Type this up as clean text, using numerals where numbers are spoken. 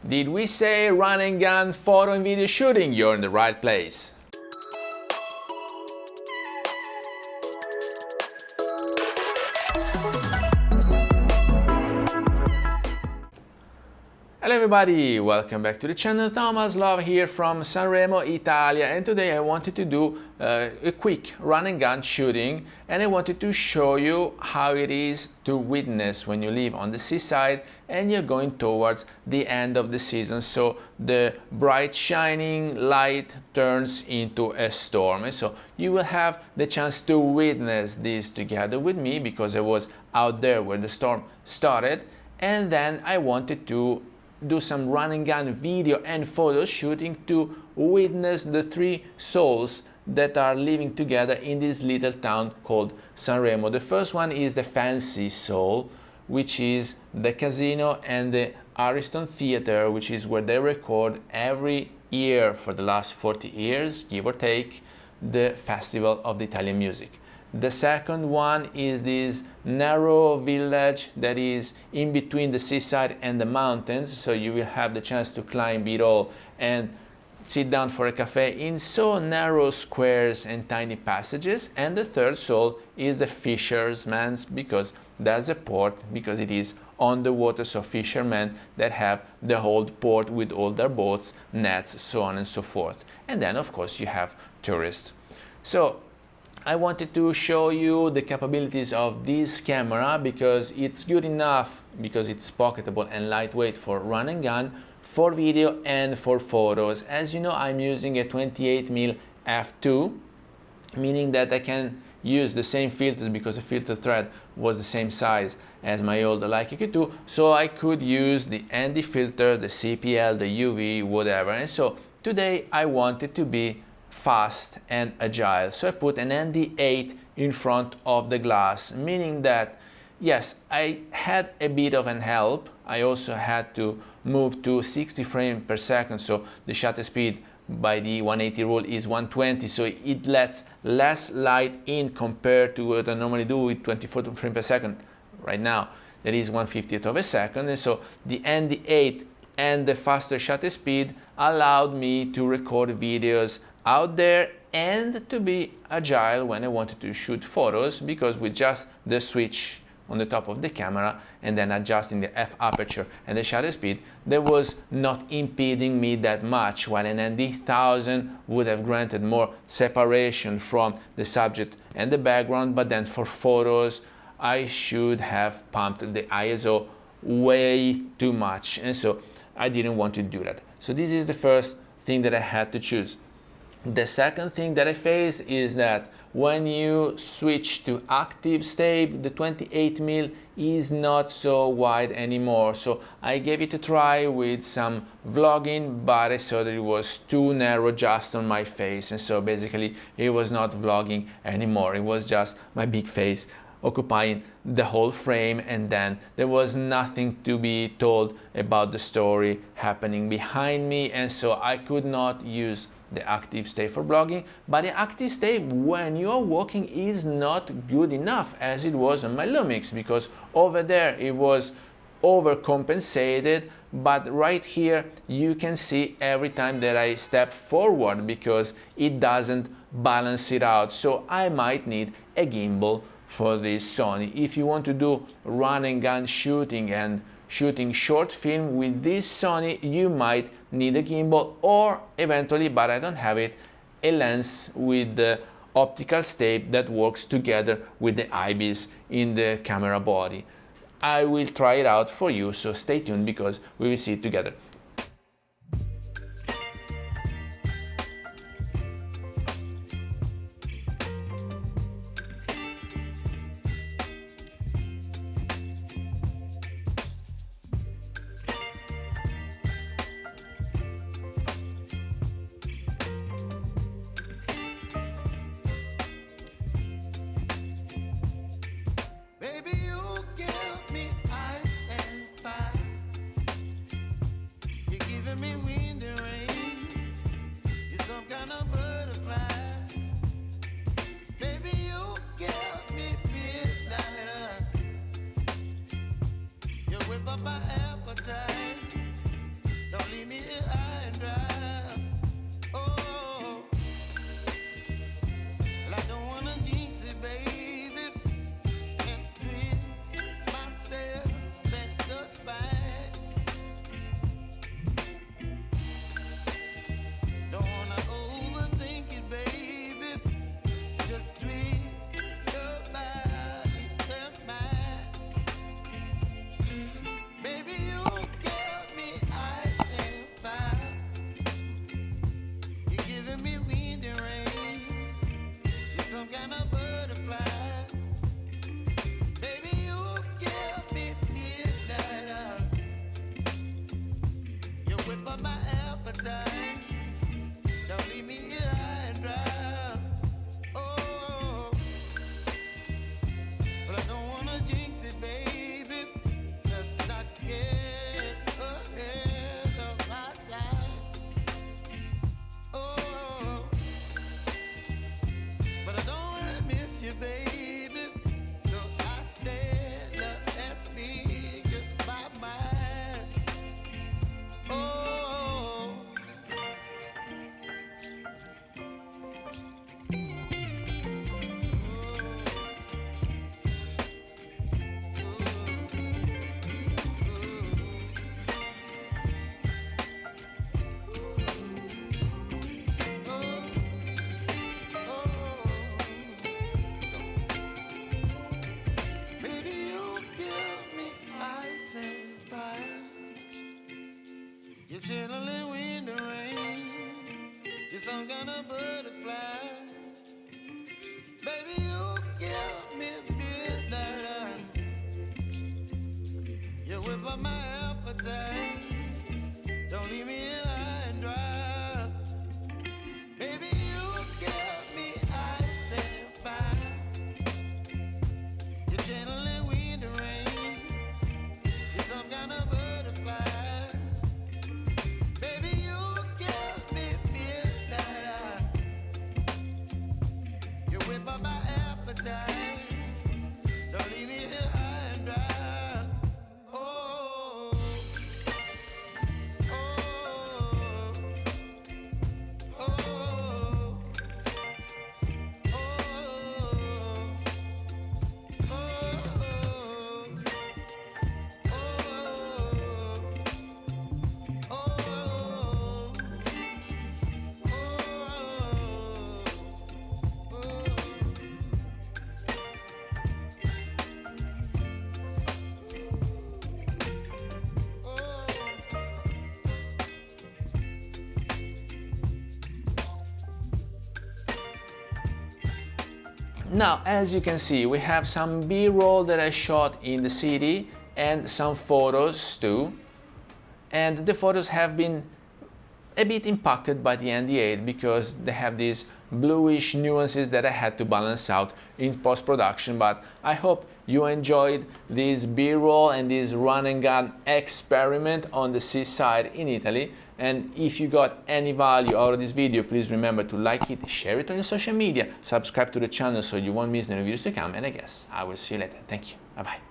Did we say run and gun photo and video shooting? You're in the right place. Hello everybody, welcome back to the channel. Thomas Love here from Sanremo, Italia, and today I wanted to do a quick run and gun shooting, and I wanted to show you how it is to witness when you live on the seaside and you're going towards the end of the season, so the bright shining light turns into a storm, and so you will have the chance to witness this together with me because I was out there where the storm started, and then I wanted to do some run and gun video and photo shooting to witness the three souls that are living together in this little town called Sanremo. The first one is the fancy soul, which is the casino and the Ariston Theatre, which is where they record every year for the last 40 years, give or take, the Festival of the Italian Music. The second one is this narrow village that is in between the seaside and the mountains, so you will have the chance to climb it all and sit down for a cafe in so narrow squares and tiny passages. And the third soul is the fisherman's, because that's a port, because it is on the water, so fishermen that have the whole port with all their boats, nets, so on and so forth. And then of course you have tourists. So I wanted to show you the capabilities of this camera because it's good enough, because it's pocketable and lightweight for run and gun, for video and for photos. As you know, I'm using a 28mm f2, meaning that I can use the same filters because the filter thread was the same size as my old Leica Q2, so I could use the ND filter, the CPL, the UV, whatever. And so today I wanted to be fast and agile, so I put an ND8 in front of the glass, meaning that yes, I had a bit of an help. I also had to move to 60 frames per second, so the shutter speed by the 180 rule is 120, so it lets less light in compared to what I normally do with 24 frames per second. Right now that is 1/50th of a second, and so the ND8 and the faster shutter speed allowed me to record videos out there and to be agile when I wanted to shoot photos, because with just the switch on the top of the camera and then adjusting the f aperture and the shutter speed, there was not impeding me that much, while an ND1000 would have granted more separation from the subject and the background, but then for photos I should have pumped the ISO way too much, and so I didn't want to do that. So this is the first thing that I had to choose. The second thing that I faced is that when you switch to active stabe, the 28mm is not so wide anymore. So I gave it a try with some vlogging, but I saw that it was too narrow just on my face. And so basically it was not vlogging anymore. It was just my big face occupying the whole frame, and then there was nothing to be told about the story happening behind me. And so I could not use the active stabe for blogging, but the active stabe when you're walking is not good enough as it was on my Lumix, because over there it was overcompensated, but right here you can see every time that I step forward because it doesn't balance it out. So I might need a gimbal for this Sony. If you want to do run and gun shooting and shooting short film with this Sony, you might need a gimbal, or eventually, but I don't have it, a lens with the optical stabe that works together with the IBIS in the camera body. I will try it out for you, so stay tuned because we will see it together. My appetite. high and dry. Oh, well, I don't wanna jinx it, baby, and twist myself at the spine. Don't wanna overthink it, baby. It's just twist your body and mine. Baby, you give me ice and fire. You're giving me wind and rain. You're some kind of butterfly. Baby, you give me midnight. You whip up my appetite. Don't leave me here high and dry. Oh, but I don't wanna jinx it, baby. Let's not get ahead of my time. Oh, but I don't wanna miss you, baby. So I stand up and speak my mind. Oh. Baby, you give me ice and fire. You're channeling wind and rain. You're some kind of butterfly. Baby, you give me midnight. You whip up my appetite. Don't leave me here high and dry. Baby, you give me ice and fire. You're channeling wind and rain. You're some kind of butterfly. Baby, you give me midnight. You whip up my appetite. Don't leave me here high and dry. Oh, oh, oh, oh, Now, as you can see, we have some B-roll that I shot in the city and some photos too. And the photos have been a bit impacted by the ND8 because they have these bluish nuances that I had to balance out in post-production. But I hope you enjoyed this B-roll and this run and gun experiment on the seaside in Italy. And if you got any value out of this video, please remember to like it, share it on your social media, subscribe to the channel so you won't miss any videos to come, and I guess I will see you later. Thank you. Bye bye.